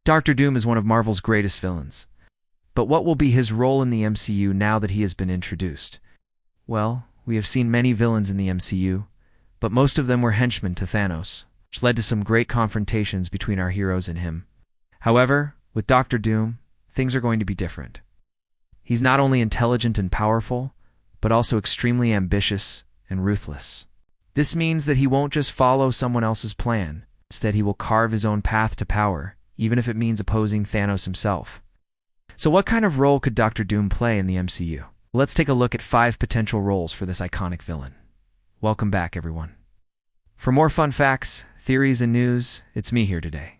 Doctor Doom is one of Marvel's greatest villains. But what will be his role in the MCU now that he has been introduced? Well, we have seen many villains in the MCU, but most of them were henchmen to Thanos, which led to some great confrontations between our heroes and him. However, with Doctor Doom, things are going to be different. He's not only intelligent and powerful, but also extremely ambitious and ruthless. This means that he won't just follow someone else's plan. Instead, he will carve his own path to power, even if it means opposing Thanos himself. So what kind of role could Doctor Doom play in the MCU? Let's take a look at 5 potential roles for this iconic villain. Welcome back, everyone. For more fun facts, theories, and news, it's me here today.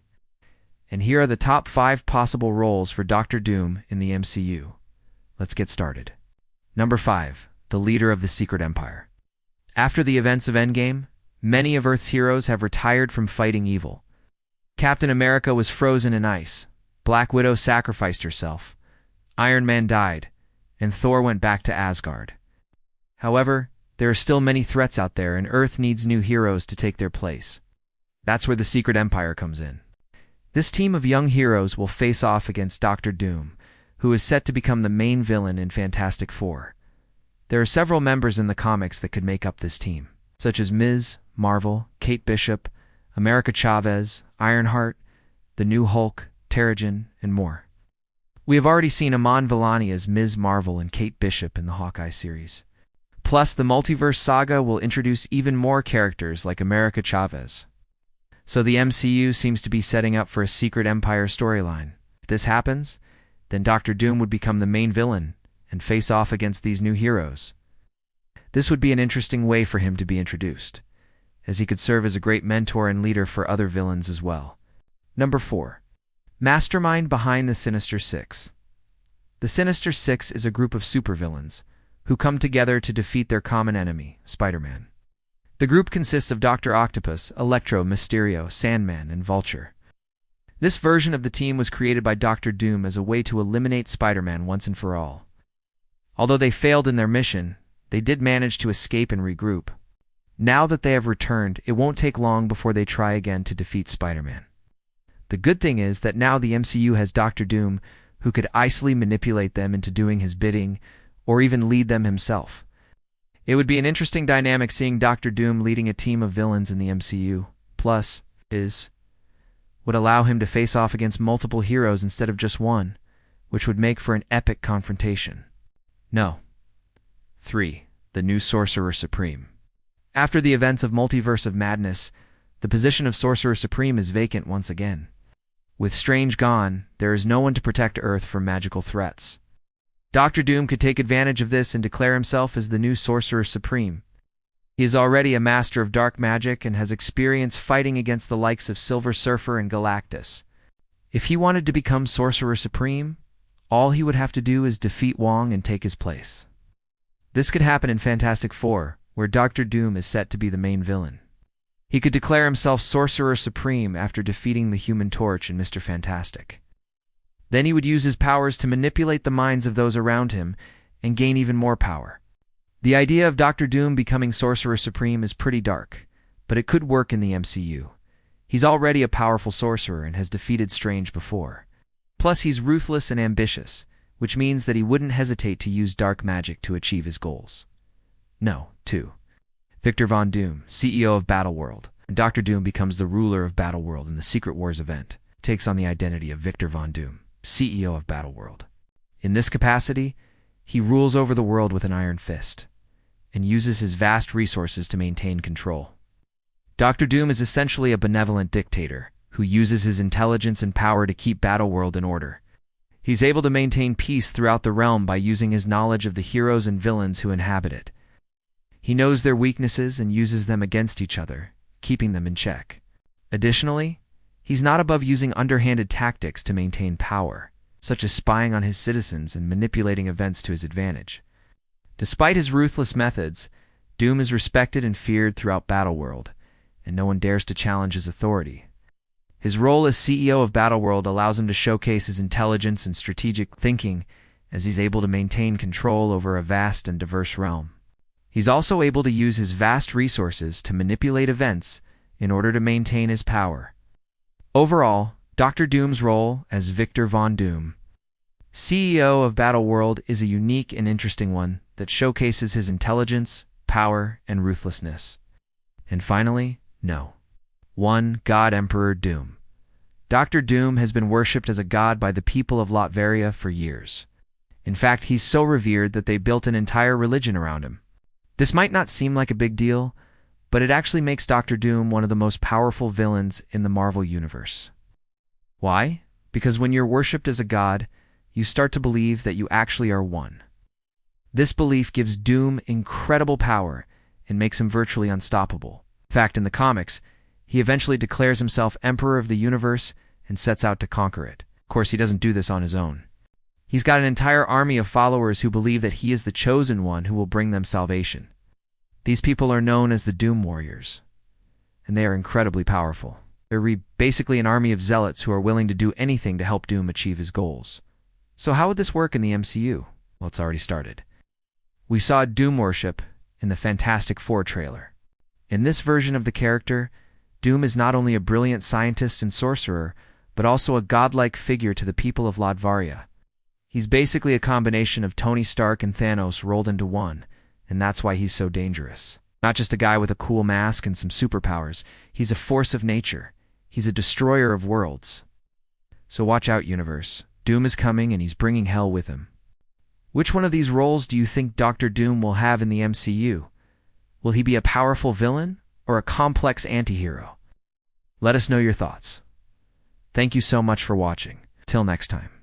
And here are the top 5 possible roles for Doctor Doom in the MCU. Let's get started. Number 5. The leader of the Secret Empire. After the events of Endgame, many of Earth's heroes have retired from fighting evil. Captain America was frozen in ice, Black Widow sacrificed herself, Iron Man died, and Thor went back to Asgard. However, there are still many threats out there, and Earth needs new heroes to take their place. That's where the Secret Empire comes in. This team of young heroes will face off against Doctor Doom, who is set to become the main villain in Fantastic Four. There are several members in the comics that could make up this team, such as Ms. Marvel, Kate Bishop, America Chavez, Ironheart, the new Hulk, Terrigen, and more. We have already seen Iman Vellani as Ms. Marvel and Kate Bishop in the Hawkeye series. Plus, the Multiverse Saga will introduce even more characters like America Chavez. So the MCU seems to be setting up for a Secret Empire storyline. If this happens, then Doctor Doom would become the main villain and face off against these new heroes. This would be an interesting way for him to be introduced, as he could serve as a great mentor and leader for other villains as well. Number 4. Mastermind behind the Sinister Six. The Sinister Six is a group of supervillains who come together to defeat their common enemy, Spider-Man. The group consists of Dr. Octopus, Electro, Mysterio, Sandman, and Vulture. This version of the team was created by Doctor Doom as a way to eliminate Spider-Man once and for all. Although they failed in their mission, they did manage to escape and regroup. Now that they have returned, it won't take long before they try again to defeat Spider-Man. The good thing is that now the MCU has Doctor Doom, who could easily manipulate them into doing his bidding, or even lead them himself. It would be an interesting dynamic seeing Doctor Doom leading a team of villains in the MCU. Plus, would allow him to face off against multiple heroes instead of just one, which would make for an epic confrontation. No. 3. The new Sorcerer Supreme. After the events of Multiverse of Madness, the position of Sorcerer Supreme is vacant once again. With Strange gone, there is no one to protect Earth from magical threats. Doctor Doom could take advantage of this and declare himself as the new Sorcerer Supreme. He is already a master of dark magic and has experience fighting against the likes of Silver Surfer and Galactus. If he wanted to become Sorcerer Supreme, all he would have to do is defeat Wong and take his place. This could happen in Fantastic Four, where Doctor Doom is set to be the main villain. He could declare himself Sorcerer Supreme after defeating the Human Torch and Mr. Fantastic. Then he would use his powers to manipulate the minds of those around him and gain even more power. The idea of Doctor Doom becoming Sorcerer Supreme is pretty dark, but it could work in the MCU. He's already a powerful sorcerer and has defeated Strange before. Plus, he's ruthless and ambitious, which means that he wouldn't hesitate to use dark magic to achieve his goals. No. 2. Victor Von Doom, CEO of Battleworld. And Doctor Doom becomes the ruler of Battleworld in the Secret Wars event, takes on the identity of Victor Von Doom, CEO of Battleworld. In this capacity, he rules over the world with an iron fist, and uses his vast resources to maintain control. Doctor Doom is essentially a benevolent dictator, who uses his intelligence and power to keep Battleworld in order. He's able to maintain peace throughout the realm by using his knowledge of the heroes and villains who inhabit it. He knows their weaknesses and uses them against each other, keeping them in check. Additionally, he's not above using underhanded tactics to maintain power, such as spying on his citizens and manipulating events to his advantage. Despite his ruthless methods, Doom is respected and feared throughout Battleworld, and no one dares to challenge his authority. His role as CEO of Battleworld allows him to showcase his intelligence and strategic thinking, as he's able to maintain control over a vast and diverse realm. He's also able to use his vast resources to manipulate events in order to maintain his power. Overall, Dr. Doom's role as Victor Von Doom, CEO of Battleworld, is a unique and interesting one that showcases his intelligence, power, and ruthlessness. And finally, No. 1. God Emperor Doom. Dr. Doom has been worshipped as a god by the people of Latveria for years. In fact, he's so revered that they built an entire religion around him. This might not seem like a big deal, but it actually makes Dr. Doom one of the most powerful villains in the Marvel Universe. Why? Because when you're worshipped as a god, you start to believe that you actually are one. This belief gives Doom incredible power and makes him virtually unstoppable. In fact, in the comics, he eventually declares himself Emperor of the Universe and sets out to conquer it. Of course, he doesn't do this on his own. He's got an entire army of followers who believe that he is the chosen one who will bring them salvation. These people are known as the Doom Warriors, and they are incredibly powerful. They're basically an army of zealots who are willing to do anything to help Doom achieve his goals. So how would this work in the MCU? Well, it's already started. We saw Doom worship in the Fantastic Four trailer. In this version of the character, Doom is not only a brilliant scientist and sorcerer, but also a godlike figure to the people of Latveria. He's basically a combination of Tony Stark and Thanos rolled into one, and that's why he's so dangerous. Not just a guy with a cool mask and some superpowers, he's a force of nature. He's a destroyer of worlds. So watch out, universe. Doom is coming and he's bringing hell with him. Which one of these roles do you think Dr. Doom will have in the MCU? Will he be a powerful villain or a complex anti-hero? Let us know your thoughts. Thank you so much for watching. Till next time.